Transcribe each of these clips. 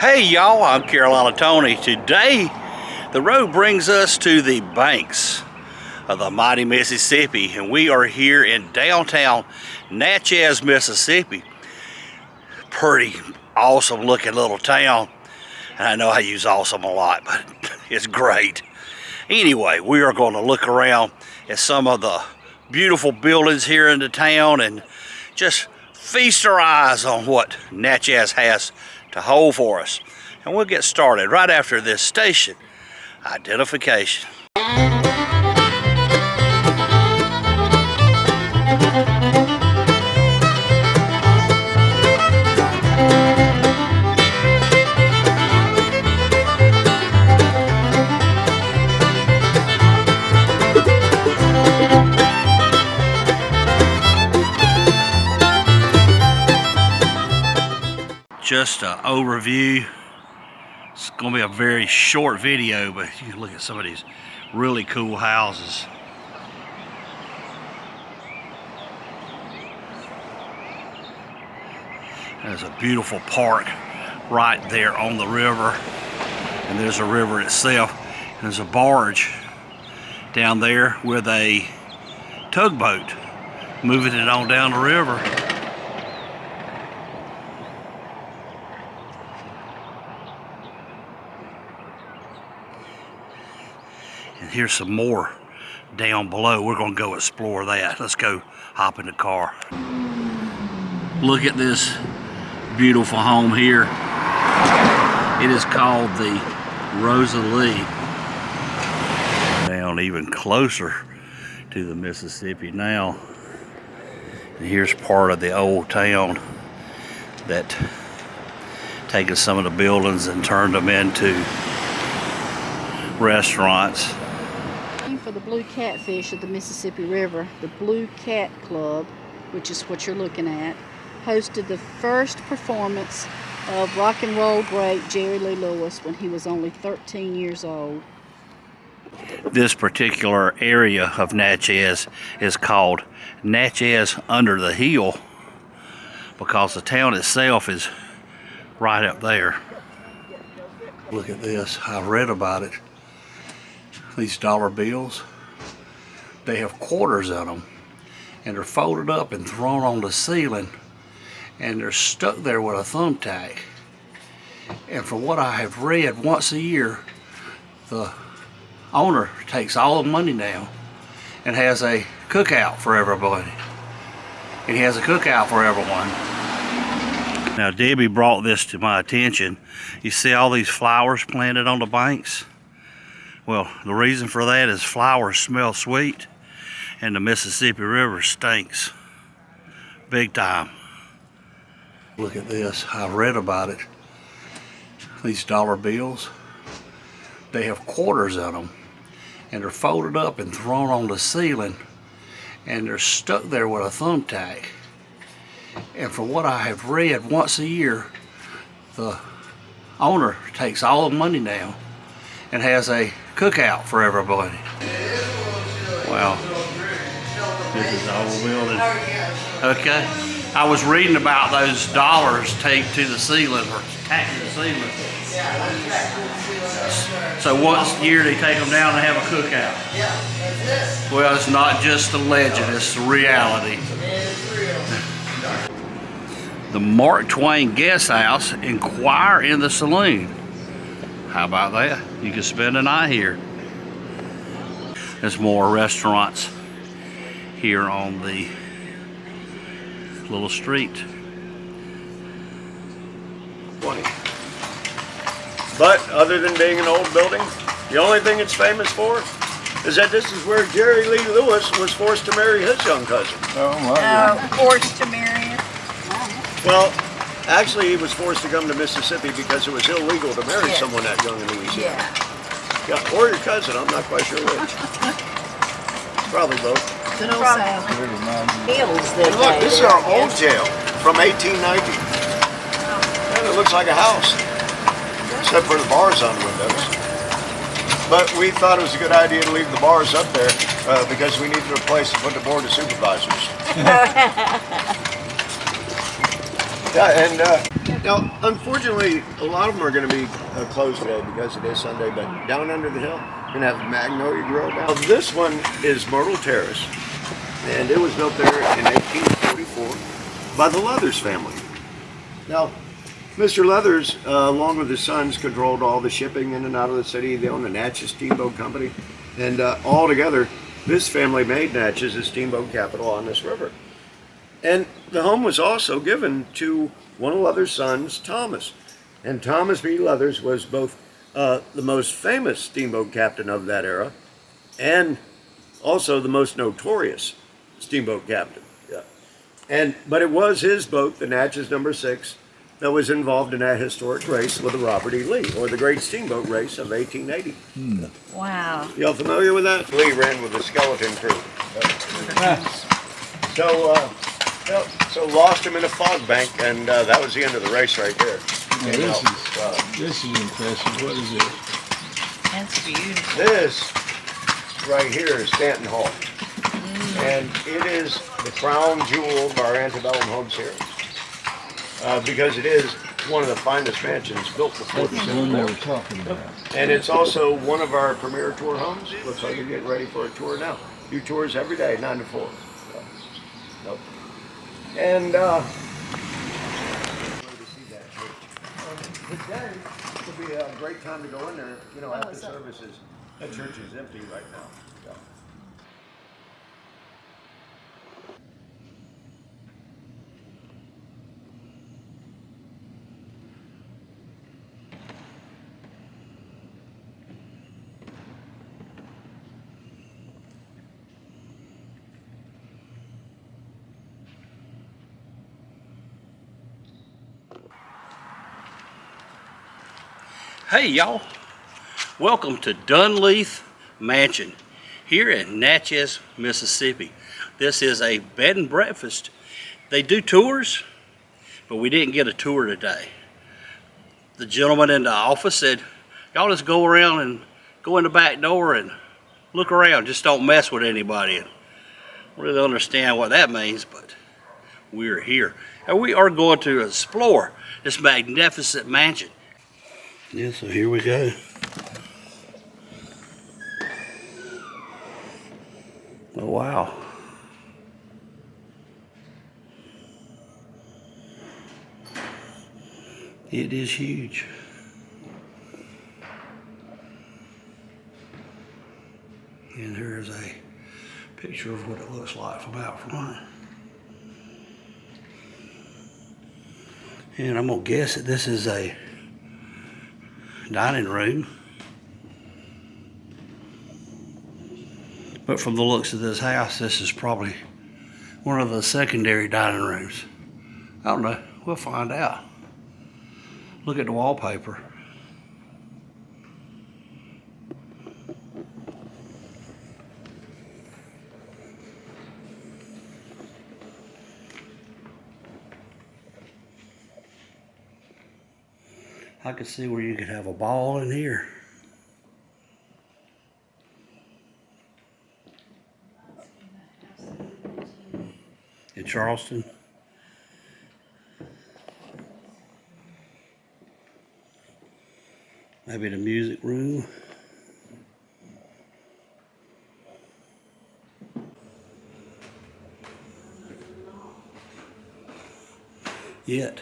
Hey y'all, I'm Carolina Tony. Today, the road brings us to the banks of the mighty Mississippi, and we are here in downtown Natchez, Mississippi. Pretty awesome looking little town. And I know I use awesome a lot, but it's great. Anyway, we are going to look around at some of the beautiful buildings here in the town and just feast our eyes on what Natchez has to hold for us. And we'll get started right after this station identification. Just an overview. It's going to be a very short video, but you can look at some of these really cool houses. There's a beautiful park right there on the river, and there's a river itself. There's a barge down there with a tugboat moving it on down the river. And here's some more down below. We're going to go explore that. Let's go hop in the car. Look at this beautiful home here. It is called the Rosalie. Down even closer to the Mississippi now. And here's part of the old town that taken some of the buildings and turned them into restaurants. For the blue catfish of the Mississippi River, the Blue Cat Club, which is what you're looking at, hosted the first performance of rock and roll great Jerry Lee Lewis when he was only 13 years old. This particular area of Natchez is called Natchez Under the Hill because the town itself is right up there. Look at this. I read about it. These dollar bills, they have quarters in them, and they're folded up and thrown on the ceiling, and they're stuck there with a thumbtack. And from what I have read, once a year the owner takes all the money down and has a cookout for everybody, and he has a cookout for everyone. Now Debbie brought this to my attention. You see all these flowers planted on the banks? Well, the reason for that is flowers smell sweet and the Mississippi River stinks big time. Look at this. I read about it. These dollar bills, they have quarters in them, and they're folded up and thrown on the ceiling, and they're stuck there with a thumbtack. And from what I have read, once a year the owner takes all the money down and has a cookout for everybody. Wow. This is the old building. Okay. I was reading about those dollars taped to the ceiling or tacked to the ceiling. So once a year they take them down and have a cookout. Well, it's not just a legend, it's the reality. The Mark Twain Guest House, inquire in the saloon. How about that? You can spend a night here. There's more restaurants here on the little street. But other than being an old building, the only thing it's famous for is that this is where Jerry Lee Lewis was forced to marry his young cousin. Oh my. Forced to marry it. Well, actually he was forced to come to Mississippi because it was illegal to marry someone that young in Louisiana. Yeah, or your cousin, I'm not quite sure which. Probably both. And look, this is our old jail from 1890. And it looks like a house, except for the bars on the windows. But we thought it was a good idea to leave the bars up there because we needed a place to put the board of supervisors. Yeah, and Now, unfortunately, a lot of them are going to be closed today because it is Sunday, but down under the hill, you're going to have Magnolia Grill. Now, this one is Myrtle Terrace, and it was built there in 1844 by the Leathers family. Now, Mr. Leathers, along with his sons, controlled all the shipping in and out of the city. They owned the Natchez Steamboat Company, and all together, this family made Natchez the steamboat capital on this river. And the home was also given to one of Leathers' sons, Thomas. And Thomas B. Leathers was both the most famous steamboat captain of that era and also the most notorious steamboat captain. Yeah. But it was his boat, the Natchez No. 6, that was involved in that historic race with the Robert E. Lee, or the Great Steamboat Race of 1880. Wow. Y'all familiar with that? Lee ran with the skeleton crew. So lost him in a fog bank, and that was the end of the race right there. This is impressive. What is this? That's beautiful. This right here is Stanton Hall. And it is the crown jewel of our antebellum homes here. Because it is one of the finest mansions built before the That's the Civil one they War. were talking about. And it's also one of our premier tour homes. Looks like you're getting ready for a tour now. Do tours every day, 9 to 4. Nope. And today would be a great time to go in there. You know, after services, that church is empty right now. So. Hey y'all, welcome to Dunleith Mansion here in Natchez, Mississippi. This is a bed and breakfast. They do tours, but we didn't get a tour today. The gentleman in the office said, y'all just go around and go in the back door and look around, just don't mess with anybody. And I really don't understand what that means, but we're here. And we are going to explore this magnificent mansion. Yeah, so here we go. Oh, wow. It is huge. And here's a picture of what it looks like from out front. And I'm gonna guess that this is a dining room. But from the looks of this house, this is probably one of the secondary dining rooms. I don't know, we'll find out. Look at the wallpaper. I could see where you could have a ball in here. In Charleston. Maybe the music room. Yet.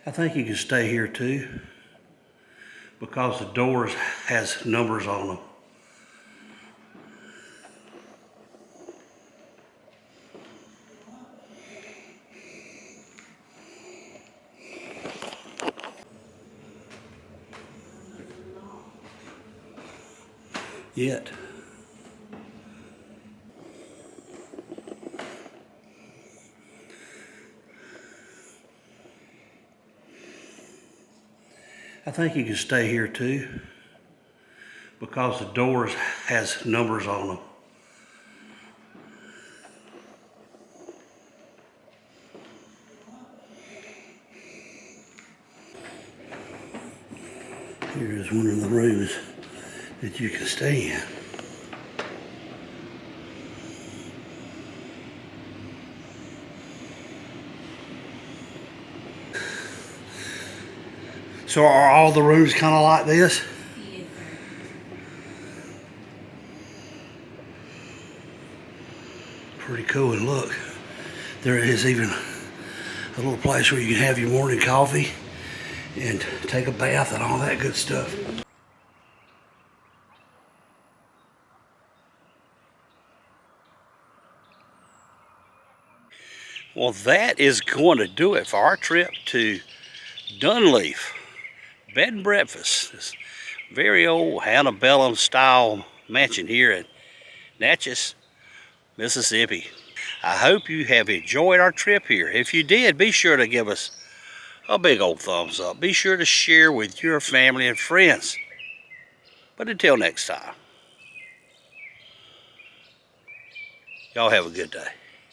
I think you can stay here too, because the doors has numbers on them. Yet. I think you can stay here too, because the doors has numbers on them. Here is one of the rooms that you can stay in. So are all the rooms kind of like this? Yes, sir. Pretty cool. And look, there is even a little place where you can have your morning coffee and take a bath and all that good stuff. Well, that is going to do it for our trip to Dunleith Bed and Breakfast. This very old antebellum style mansion here in Natchez, Mississippi. I hope you have enjoyed our trip here. If you did, be sure to give us a big old thumbs up. Be sure to share with your family and friends. But until next time, y'all have a good day.